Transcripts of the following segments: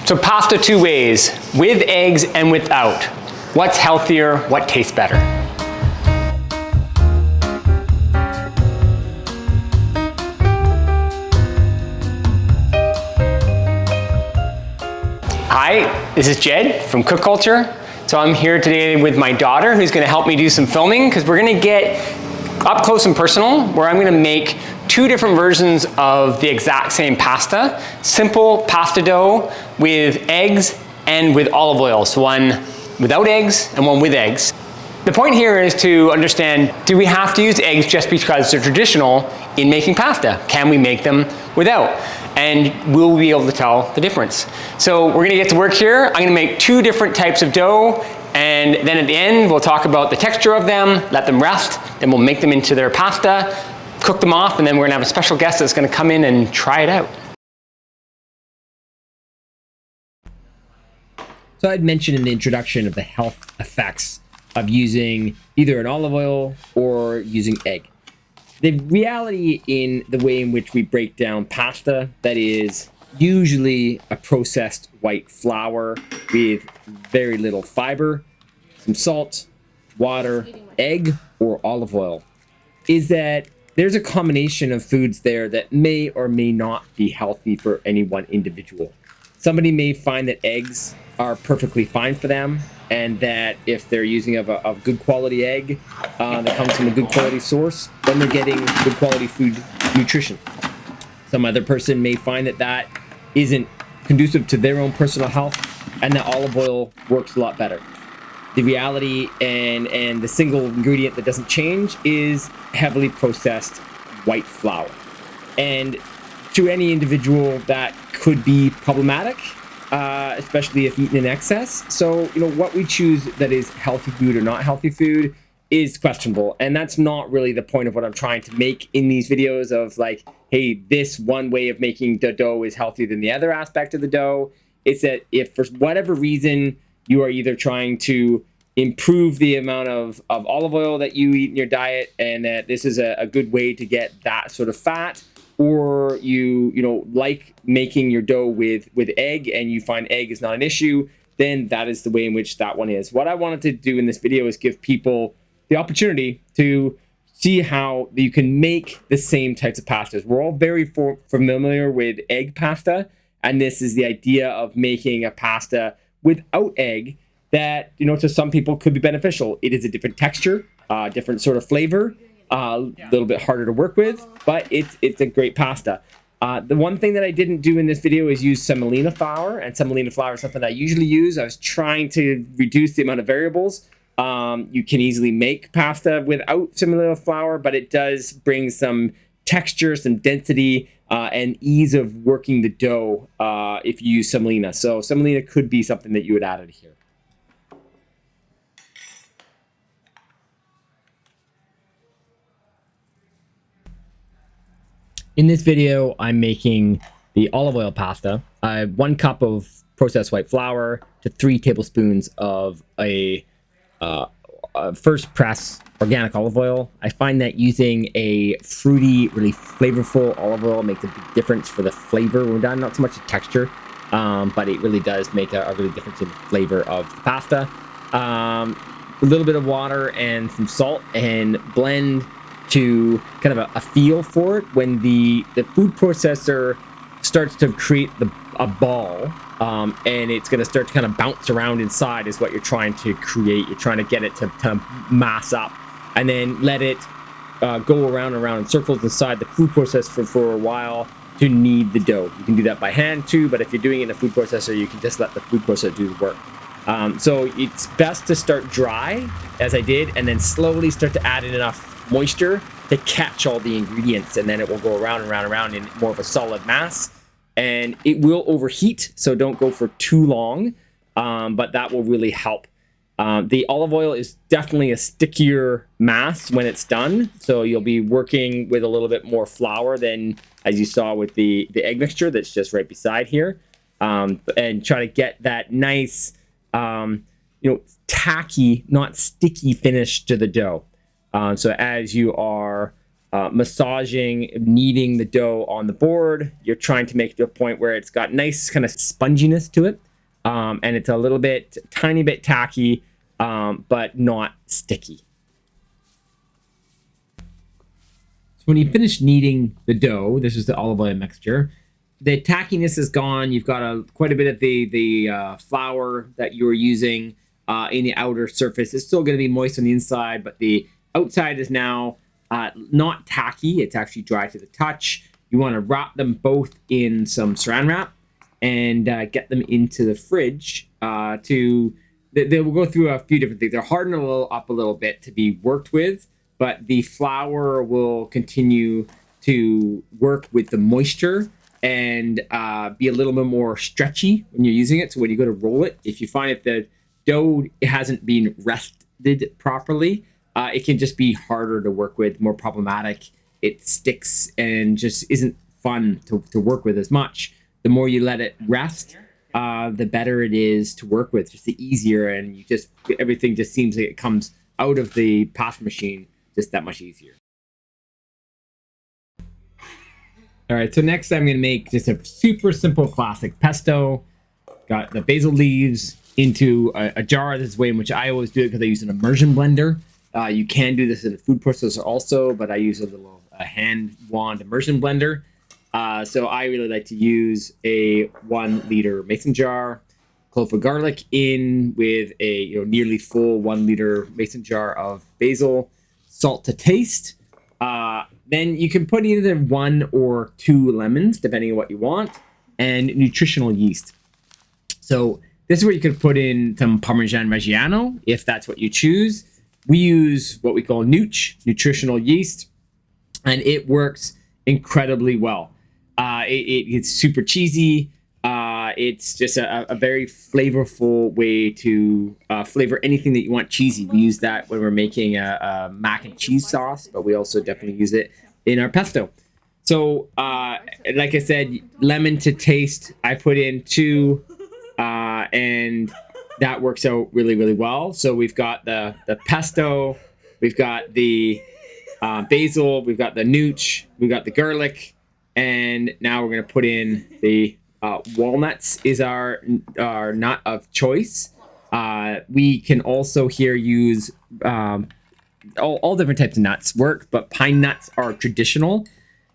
So pasta two ways, with eggs and without. What's healthier? What tastes better? Hi, this is Jed from Cook Culture. So I'm here today with my daughter who's gonna help me do some filming because we're gonna get up close and personal where I'm gonna make two different versions of the exact same pasta. Simple pasta dough with eggs and with olive oil. So one without eggs and one with eggs. The point here is to understand, do we have to use eggs just because they're traditional in making pasta? Can we make them without? And will we be able to tell the difference? So we're gonna get to work here. I'm gonna make two different types of dough, and then at the end, we'll talk about the texture of them, let them rest, then we'll make them into their pasta, cook them off, and then we're gonna have a special guest that's gonna come in and try it out. So I'd mentioned in the introduction of the health effects of using either an olive oil or using egg. The reality in the way in which we break down pasta, that is usually a processed white flour with very little fiber, some salt, water, egg, or olive oil, is that there's a combination of foods there that may or may not be healthy for any one individual. Somebody may find that eggs are perfectly fine for them, and that if they're using a good quality egg that comes from a good quality source, then they're getting good quality food nutrition. Some other person may find that that isn't conducive to their own personal health, and that olive oil works a lot better. The reality and the single ingredient that doesn't change is heavily processed white flour. And to any individual, that could be problematic, especially if eaten in excess. So, what we choose that is healthy food or not healthy food is questionable. And that's not really the point of what I'm trying to make in these videos of like, hey, this one way of making the dough is healthier than the other aspect of the dough. It's that if for whatever reason you are either trying to improve the amount of olive oil that you eat in your diet, and that this is a good way to get that sort of fat, or you like making your dough with egg and you find egg is not an issue, then that is the way in which that one is. What I wanted to do in this video is give people the opportunity to see how you can make the same types of pastas. We're all very familiar with egg pasta, and this is the idea of making a pasta without egg that, to some people could be beneficial. It is a different texture, different sort of flavor, a little bit harder to work with, but it's a great pasta. The one thing that I didn't do in this video is use semolina flour, and semolina flour is something I usually use. I was trying to reduce the amount of variables. You can easily make pasta without semolina flour, but it does bring some texture, some density, and ease of working the dough if you use semolina. So semolina could be something that you would add here. In this video, I'm making the olive oil pasta. 1 cup of processed white flour to 3 tablespoons of a first press organic olive oil. I find that using a fruity, really flavorful olive oil makes a big difference for the flavor when done. Not so much the texture, but it really does make a really difference in the flavor of the pasta. A little bit of water and some salt, and blend to kind of a feel for it. When the food processor starts to create a ball, and it's going to start to kind of bounce around inside is what you're trying to create. You're trying to get it to kind of mass up, and then let it go around and around in circles inside the food processor for a while to knead the dough. You can do that by hand too, but if you're doing it in a food processor, you can just let the food processor do the work. So it's best to start dry, as I did, and then slowly start to add in enough moisture to catch all the ingredients, and then it will go around and around and around in more of a solid mass, and it will overheat, so don't go for too long, but that will really help. The olive oil is definitely a stickier mass when it's done, so you'll be working with a little bit more flour than as you saw with the egg mixture that's just right beside here, and try to get that nice tacky, not sticky finish to the dough. So as you are massaging, kneading the dough on the board. You're trying to make it to a point where it's got nice kind of sponginess to it. And it's a little bit, tiny bit tacky, but not sticky. So when you finish kneading the dough, this is the olive oil mixture, the tackiness is gone. You've got quite a bit of the flour that you were using in the outer surface. It's still going to be moist on the inside, but the outside is now not tacky. It's actually dry to the touch. You want to wrap them both in some saran wrap and get them into the fridge they will go through a few different things. They're hardened up a little bit to be worked with, but the flour will continue to work with the moisture and be a little bit more stretchy when you're using it. So when you go to roll it, if you find that the dough hasn't been rested properly, it can just be harder to work with, more problematic. It sticks and just isn't fun to work with as much. The more you let it rest, the better it is to work with, just the easier, and everything just seems like it comes out of the pasta machine just that much easier. All right, so next I'm going to make just a super simple classic pesto. Got the basil leaves into a jar. This is the way in which I always do it because I use an immersion blender. You can do this in a food processor also, but I use a little hand wand immersion blender. So I really like to use a 1 liter mason jar, clove of garlic in with a nearly full 1 liter mason jar of basil, salt to taste. Then you can put either 1 or 2 lemons, depending on what you want, and nutritional yeast. So this is where you could put in some Parmesan Reggiano, if that's what you choose. We use what we call Nooch, nutritional yeast, and it works incredibly well. It's super cheesy. It's just a very flavorful way to flavor anything that you want cheesy. We use that when we're making a mac and cheese sauce, but we also definitely use it in our pesto. So, like I said, lemon to taste. I put in 2, and that works out really, really well. So we've got the pesto, we've got the basil, we've got the nooch, we've got the garlic, and now we're going to put in the walnuts is our nut of choice. We can also here use all different types of nuts work, but pine nuts are traditional.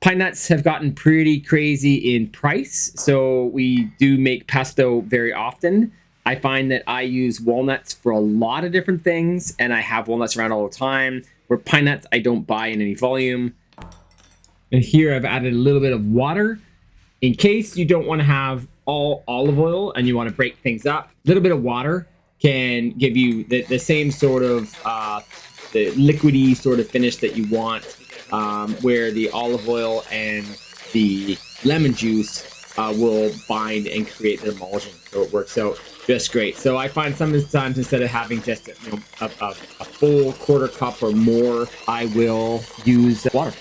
Pine nuts have gotten pretty crazy in price, so we do make pesto very often. I find that I use walnuts for a lot of different things, and I have walnuts around all the time, where pine nuts I don't buy in any volume. And here I've added a little bit of water in case you don't want to have all olive oil and you want to break things up. A little bit of water can give you the same sort of the liquidy sort of finish that you want, where the olive oil and the lemon juice will bind and create the emulsion. So it works out just great. So I find sometimes instead of having just a full quarter cup or more, I will use water.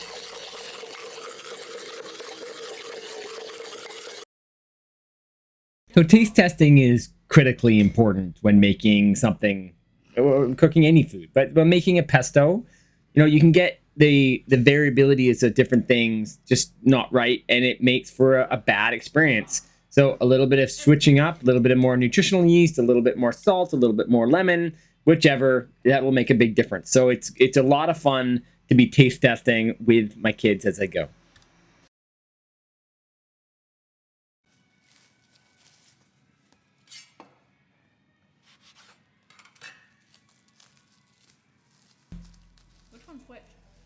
So taste testing is critically important when making something, or cooking any food, but making a pesto, you can get the variability is of different things just not right, and it makes for a bad experience. So a little bit of switching up, a little bit of more nutritional yeast, a little bit more salt, a little bit more lemon, whichever, that will make a big difference. So it's a lot of fun to be taste testing with my kids as I go.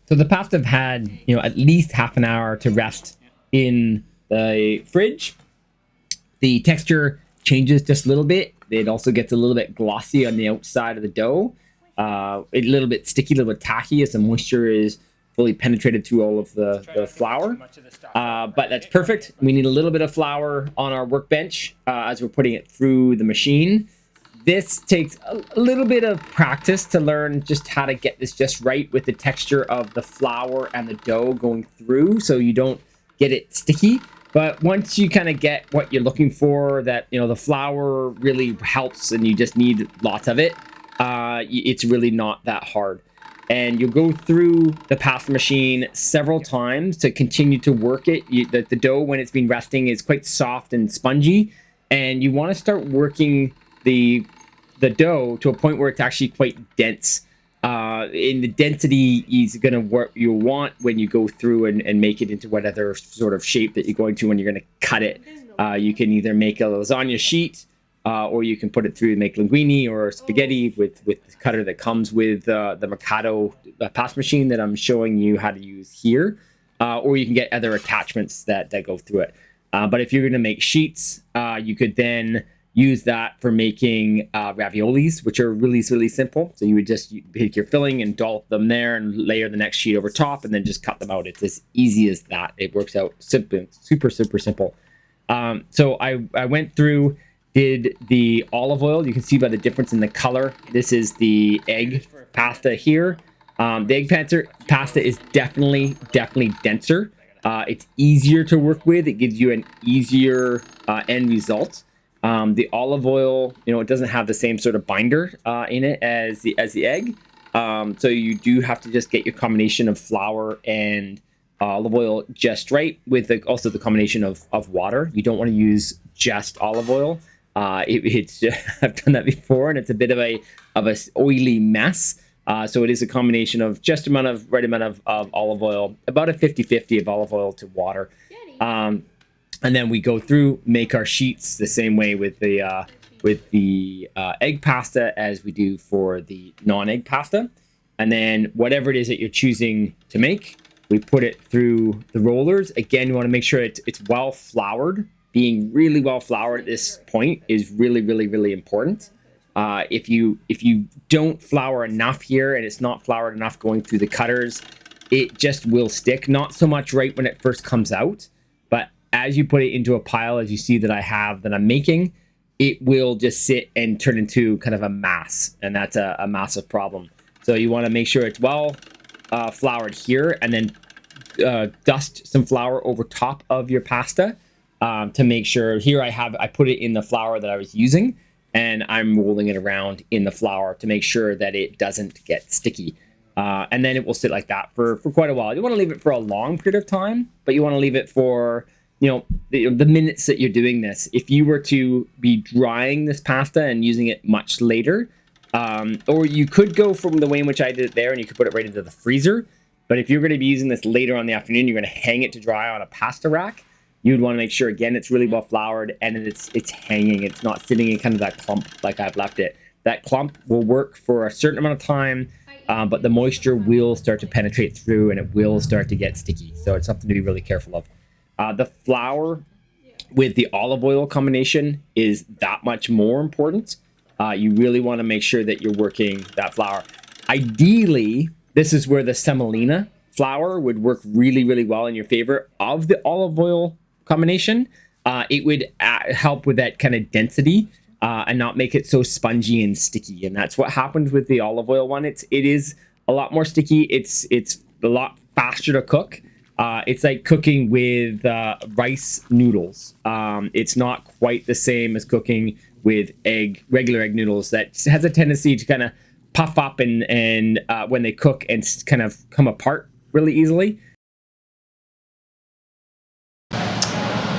So the pasta have had, at least half an hour to rest in the fridge. The texture changes just a little bit. It also gets a little bit glossy on the outside of the dough. A little bit sticky, a little bit tacky as the moisture is fully penetrated through all of the flour. But that's perfect. We need a little bit of flour on our workbench as we're putting it through the machine. This takes a little bit of practice to learn just how to get this just right with the texture of the flour and the dough going through, so you don't get it sticky. But once you kind of get what you're looking for, that the flour really helps and you just need lots of it, it's really not that hard. and you'll go through the pasta machine several times to continue to work it. The dough, when it's been resting, is quite soft and spongy, and you want to start working the dough to a point where it's actually quite dense. In the density is going to work you want when you go through and make it into whatever sort of shape that you're going to when you're going to cut it. You can either make a lasagna sheet, or you can put it through and make linguine or spaghetti with the cutter that comes with the Mikado pasta machine that I'm showing you how to use here. Or you can get other attachments that go through it. But if you're going to make sheets, you could then use that for making raviolis, which are really, really simple. So you would just take your filling and dollop them there and layer the next sheet over top and then just cut them out. It's as easy as that. It works out super, super simple. So I went through, did the olive oil. You can see by the difference in the color. This is the egg pasta here. The egg pasta is definitely denser. It's easier to work with. It gives you an easier end result. The olive oil, it doesn't have the same sort of binder in it as the egg. So you do have to just get your combination of flour and olive oil just right, with also the combination of water. You don't want to use just olive oil. I've done that before, and it's a bit of a oily mess. So it is a combination of just right amount of olive oil, about a 50-50 of olive oil to water. And then we go through, make our sheets the same way with the egg pasta as we do for the non-egg pasta. And then whatever it is that you're choosing to make, we put it through the rollers. Again, you want to make sure it's well floured. Being really well floured at this point is really, really, really important. If you don't flour enough here and it's not floured enough going through the cutters, it just will stick. Not so much right when it first comes out, but as you put it into a pile, as you see that I'm making, it will just sit and turn into kind of a mass, and that's a massive problem. So you want to make sure it's well floured here, and then dust some flour over top of your pasta to make sure. Here I put it in the flour that I was using, and I'm rolling it around in the flour to make sure that it doesn't get sticky. And then it will sit like that for quite a while. You want to leave it for a long period of time, but you want to leave it for the minutes that you're doing this. If you were to be drying this pasta and using it much later, or you could go from the way in which I did it there and you could put it right into the freezer. But if you're going to be using this later on in the afternoon, you're going to hang it to dry on a pasta rack. You'd want to make sure, again, it's really well floured and it's hanging. It's not sitting in kind of that clump like I've left it. That clump will work for a certain amount of time, but the moisture will start to penetrate through and it will start to get sticky. So it's something to be really careful of. The flour with the olive oil combination is that much more important. You really want to make sure that you're working that flour. Ideally, this is where the semolina flour would work really, really well in your favor of the olive oil combination. It would help with that kind of density and not make it so spongy and sticky. And that's what happened with the olive oil one. It is a lot more sticky. It's a lot faster to cook. It's like cooking with rice noodles. It's not quite the same as cooking with regular egg noodles. That has a tendency to kind of puff up and when they cook and kind of come apart really easily.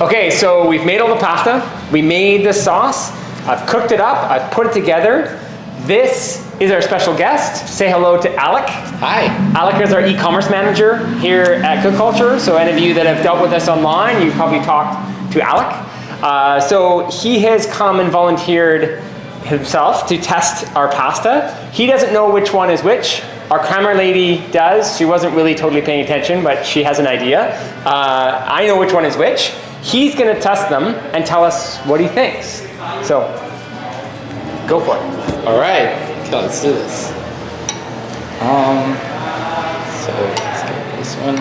Okay, so we've made all the pasta. We made the sauce. I've cooked it up. I've put it together. This is our special guest. Say hello to Alec. Hi. Alec is our e-commerce manager here at Cook Culture. So any of you that have dealt with us online, you've probably talked to Alec. So he has come and volunteered himself to test our pasta. He doesn't know which one is which. Our camera lady does. She wasn't really totally paying attention, but she has an idea. I know which one is which. He's going to test them and tell us what he thinks. So go for it. All right, okay, let's do this. So let's get this one.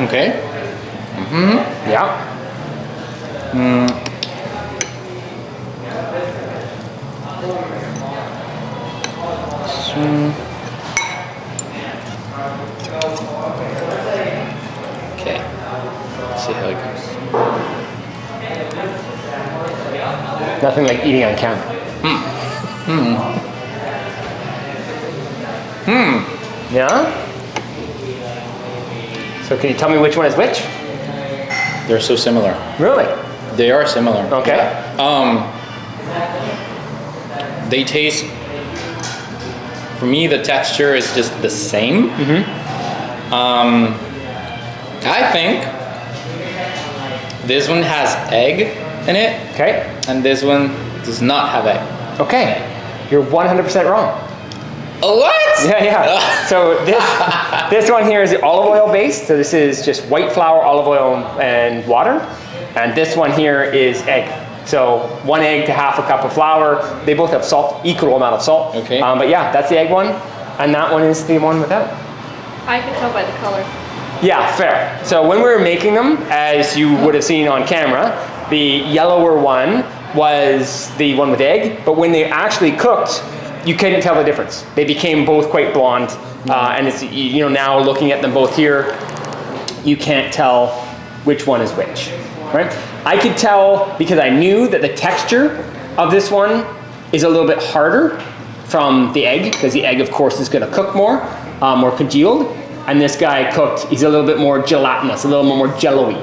Okay. Mm-hmm. Yeah. Okay, let's see how it goes. Nothing like eating on camera. Yeah? So can you tell me which one is which? They're so similar. Really? They are similar. Okay. They taste, for me, the texture is just the same. I think this one has egg in it, Okay. and this one does not have egg. Okay. You're 100% wrong. What? Yeah. So this one here is olive oil based. So this is just white flour, olive oil, and water. And this one here is egg. So 1 egg to half a cup of flour. They both have salt, equal amount of salt. Okay. But yeah, that's the egg one. And that one is the one without. I can tell by the color. Yeah, fair. So when we were making them, as you would have seen on camera, the yellower one was the one with egg. But when they actually cooked, you couldn't tell the difference. They became both quite blonde, and it's, you know, now looking at them both here, you can't tell which one is which, right? I could tell because I knew that the texture of this one is a little bit harder from the egg, because the egg, of course, is going to cook more congealed, and this guy cooked, he's a little bit more gelatinous, a little more jello-y.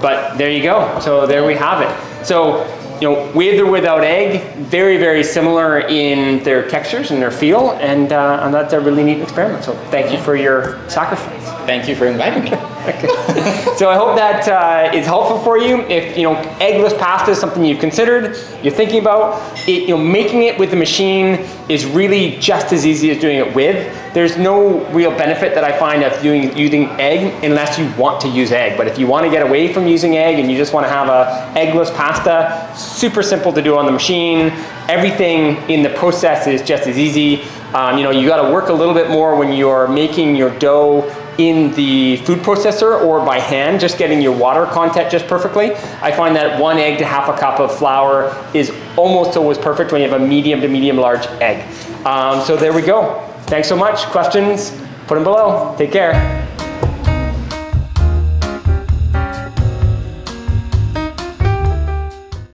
But there you go. So there we have it. So, you know, with or without egg, very, very similar in their textures and their feel, and that's a really neat experiment. So thank you for your sacrifice. Thank you for inviting me. So I hope that is helpful for you. If, you know, eggless pasta is something you've considered, you're thinking about, it, you know, making it with the machine is really just as easy as doing it with. There's no real benefit that I find of using egg unless you want to use egg. But if you want to get away from using egg and you just want to have a eggless pasta, super simple to do on the machine. Everything in the process is just as easy. You know, you got to work a little bit more when you're making your dough in the food processor or by hand, just getting your water content just perfectly. I find that 1 egg to half a cup of flour is almost always perfect when you have a medium to medium large egg. So there we go. Thanks so much. Questions? Put them below. Take care.